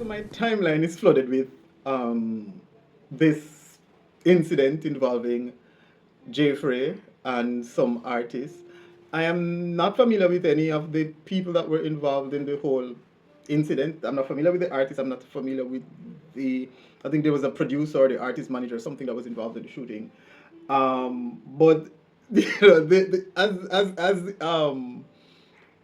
So my timeline is flooded with um, this incident involving Jeffrey and some artists. I am not familiar with any of the people that were involved in the whole incident. I'm not familiar with the artist. I'm not familiar with the. I think there was a producer or the artist manager or something that was involved in the shooting. But as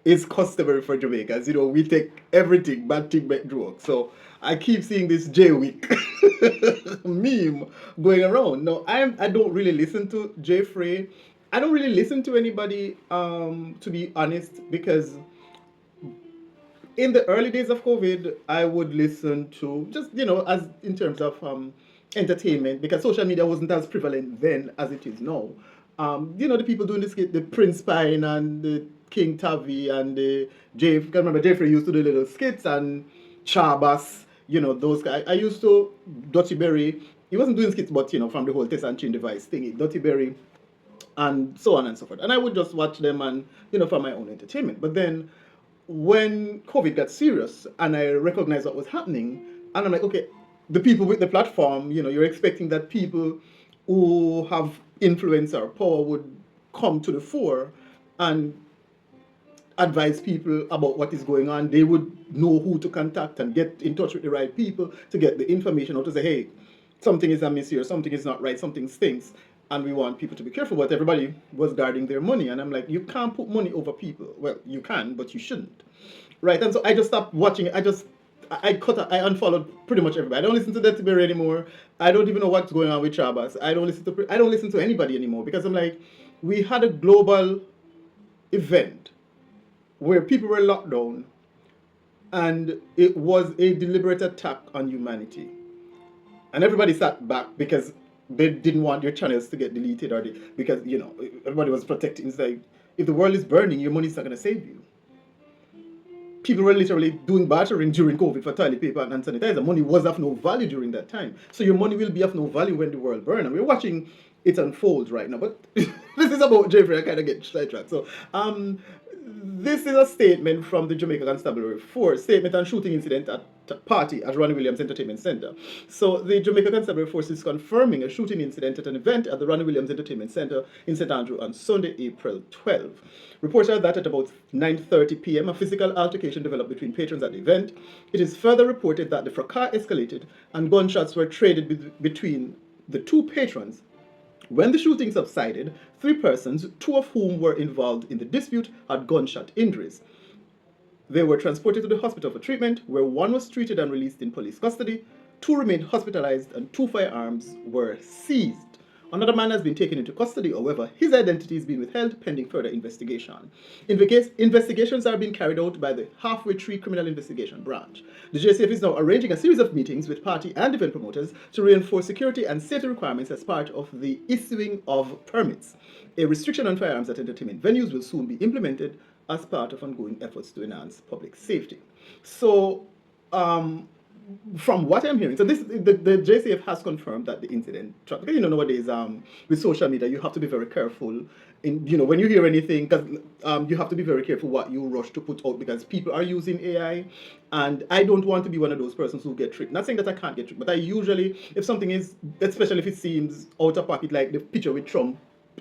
is customary for Jamaicans. We take everything, bad thing, bad joke. So I keep seeing this Jaii Wick meme going around. No, I don't really listen to Jeffrey. I don't really listen to anybody, to be honest, because in the early days of COVID, I would listen to just, as in terms of entertainment, because social media wasn't as prevalent then as it is now. The people doing this, the Prince Pine and the King Tavi and the Jeff. I remember Jeffrey used to do little skits and Chabas, those guys. I used to, Dutchy Berry, he wasn't doing skits, but, from the whole test and chain device thingy. Dutchy Berry and so on and so forth. And I would just watch them and, for my own entertainment. But then when COVID got serious and I recognized what was happening, and I'm like, okay, the people with the platform, you're expecting that people who have influence or power would come to the fore and advise people about what is going on. They would know who to contact and get in touch with the right people to get the information or to say, hey, something is amiss here, something is not right, something stinks, and we want people to be careful. But everybody was guarding their money, and I'm like, you can't put money over people. Well, you can, but you shouldn't, right? And so I just stopped watching it. I unfollowed pretty much everybody. I don't listen to Dirty Berry anymore. I don't even know what's going on with Chabas. I don't listen to anybody anymore because I'm like, we had a global event where people were locked down, and it was a deliberate attack on humanity. And everybody sat back because they didn't want their channels to get deleted because everybody was protecting. It's like, if the world is burning, your money's not going to save you. People were literally doing bartering during COVID for toilet paper and hand sanitizer. Money was of no value during that time. So your money will be of no value when the world burns. And we're watching it unfold right now. But this is about Jeffrey. I kind of get sidetracked. So this is a statement from the Jamaica Constabulary Force, statement on shooting incident at party at Ranny Williams Entertainment Centre. So the Jamaica Constabulary Force is confirming a shooting incident at an event at the Ranny Williams Entertainment Centre in St Andrew on Sunday, April 12. Reports are that at about 9:30 p.m. a physical altercation developed between patrons at the event. It is further reported that the fracas escalated and gunshots were traded between the two patrons. When the shooting subsided, 3 persons, 2 of whom were involved in the dispute, had gunshot injuries. They were transported to the hospital for treatment, where 1 was treated and released in police custody, 2 remained hospitalized, and 2 firearms were seized. Another man has been taken into custody, however, his identity is being withheld pending further investigation. Investigations are being carried out by the Halfway Tree Criminal Investigation Branch. The JCF is now arranging a series of meetings with party and event promoters to reinforce security and safety requirements as part of the issuing of permits. A restriction on firearms at entertainment venues will soon be implemented as part of ongoing efforts to enhance public safety. So, from what I'm hearing, so the JCF has confirmed that the incident, because nowadays with social media you have to be very careful in when you hear anything, because you have to be very careful what you rush to put out because people are using AI, and I don't want to be one of those persons who get tricked. Not saying that I can't get tricked, but I usually, if something is, especially if it seems out of pocket, like the picture with Trump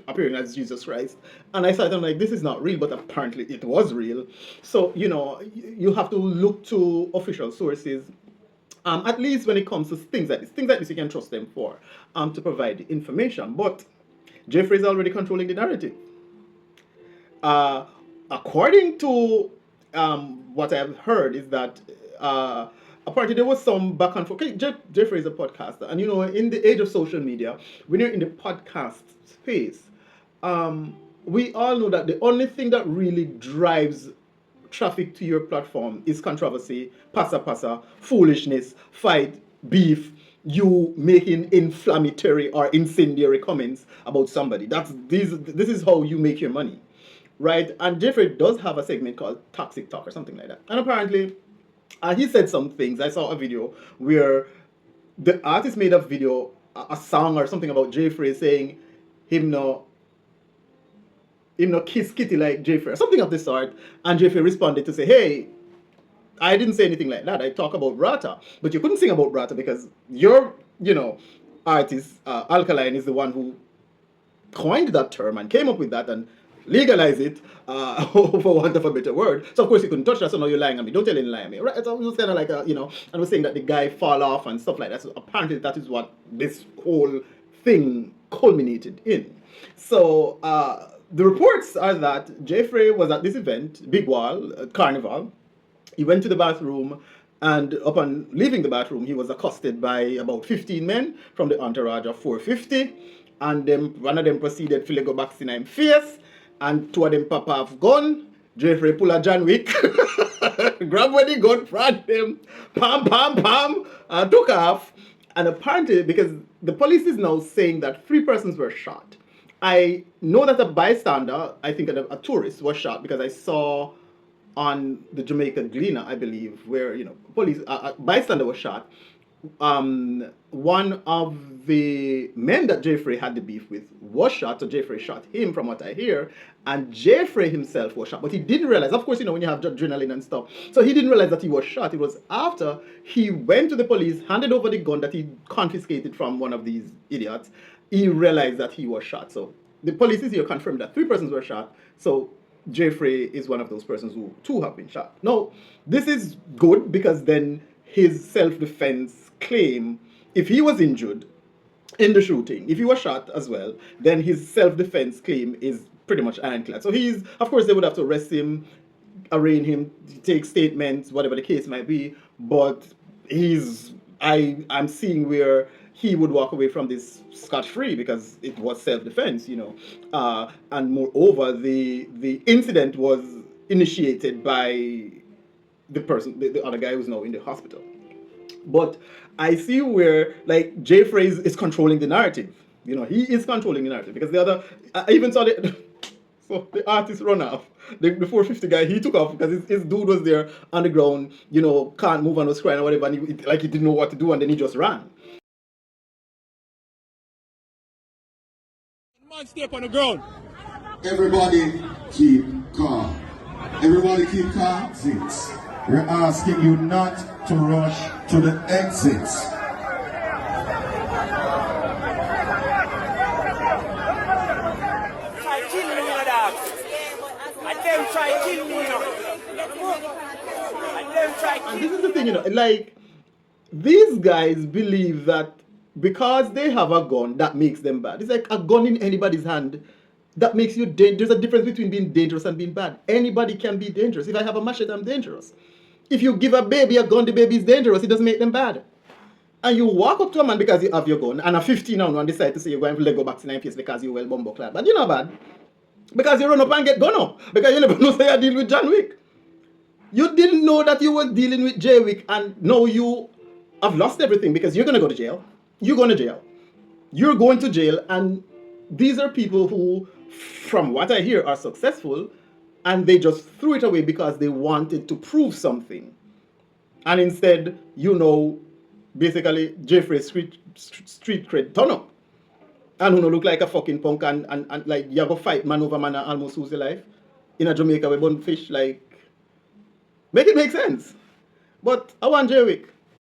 appearing as Jesus Christ, and I started, I'm like, this is not real, but apparently it was real. So you have to look to official sources. At least when it comes to things like this, you can trust them for to provide the information. But Jeffrey is already controlling the narrative. According to what I've heard, is that apparently there was some back and forth. Okay, Jeffrey is a podcaster, and in the age of social media, when you're in the podcast space, we all know that the only thing that really drives traffic to your platform is controversy, passa, foolishness, fight, beef, you making inflammatory or incendiary comments about somebody. This is how you make your money, right? And Jeffrey does have a segment called Toxic Talk or something like that. And apparently, he said some things. I saw a video where the artist made a video, a song or something about Jeffrey saying him no kiss Kitty like Jeffrey, or something of the sort. And Jeffrey responded to say, hey, I didn't say anything like that. I talk about Rata, but you couldn't sing about Rata because your, artist, Alkaline, is the one who coined that term and came up with that and legalized it, for want of a better word. So of course you couldn't touch that. So now you're lying on me. Don't tell any lie on me, right? So it was kind of like and we're saying that the guy fall off and stuff like that. So apparently that is what this whole thing culminated in. So the reports are that Jeffrey was at this event, Big Wall, Carnival. He went to the bathroom, and upon leaving the bathroom, he was accosted by about 15 men from the entourage of 450. And then one of them proceeded to go back in him face, and two of them pop off gun. Jeffrey pull a John Wick, grab where the gun, front him, pam, pam, pam, and took off. And apparently, because the police is now saying that 3 persons were shot. I know that a bystander, I think a tourist, was shot because I saw on the Jamaica Gleaner, I believe, where police a bystander was shot. One of the men that Jeffrey had the beef with was shot, so Jeffrey shot him, from what I hear, and Jeffrey himself was shot, but he didn't realize. Of course, when you have adrenaline and stuff, so he didn't realize that he was shot. It was after he went to the police, handed over the gun that he confiscated from one of these idiots. He realized that he was shot. So the police is here confirmed that 3 persons were shot. So Jeffrey is one of those persons who 2 have been shot. Now, this is good because then his self-defense claim, if he was injured in the shooting, if he was shot as well, then his self-defense claim is pretty much ironclad. So of course, they would have to arrest him, arraign him, take statements, whatever the case might be. But I'm seeing where he would walk away from this scot-free because it was self-defense, and moreover, the incident was initiated by the person, the other guy who's now in the hospital. But I see where, like, Jeffrey is controlling the narrative. He is controlling the narrative because I even saw so the artist run off. The 450 guy, he took off because his dude was there on the ground, can't move and was crying or whatever, and he didn't know what to do, and then he just ran. Man, stay up on the ground. Everybody keep calm. Everybody keep calm. We're asking you not to rush to the exits. Try kill me, dog. And them try kill me, And them try kill me. And this is the thing, like, these guys believe that because they have a gun, that makes them bad. It's like a gun in anybody's hand that makes you dangerous. There's a difference between being dangerous and being bad. Anybody can be dangerous. If I have a machete, I'm dangerous. If you give a baby a gun, the baby is dangerous. It doesn't make them bad. And you walk up to a man because you have your gun, and a 15-year-old one decide to say you're going to Lego back to 9 face because you well bumbo clad. But you're not bad. Because you run up and get gun up. Because you never know say you deal with John Wick. You didn't know that you were dealing with Jaii Wick, and now you have lost everything because you're going to go to jail. You're going to jail. You're going to jail, and these are people who, from what I hear, are successful, and they just threw it away because they wanted to prove something. And instead, basically, Jeffrey's street cred turn up. And who look like a fucking punk and like you go fight man over man and almost lose your life. In a Jamaica we burn fish, like, make it make sense. But I want Jaii Wick.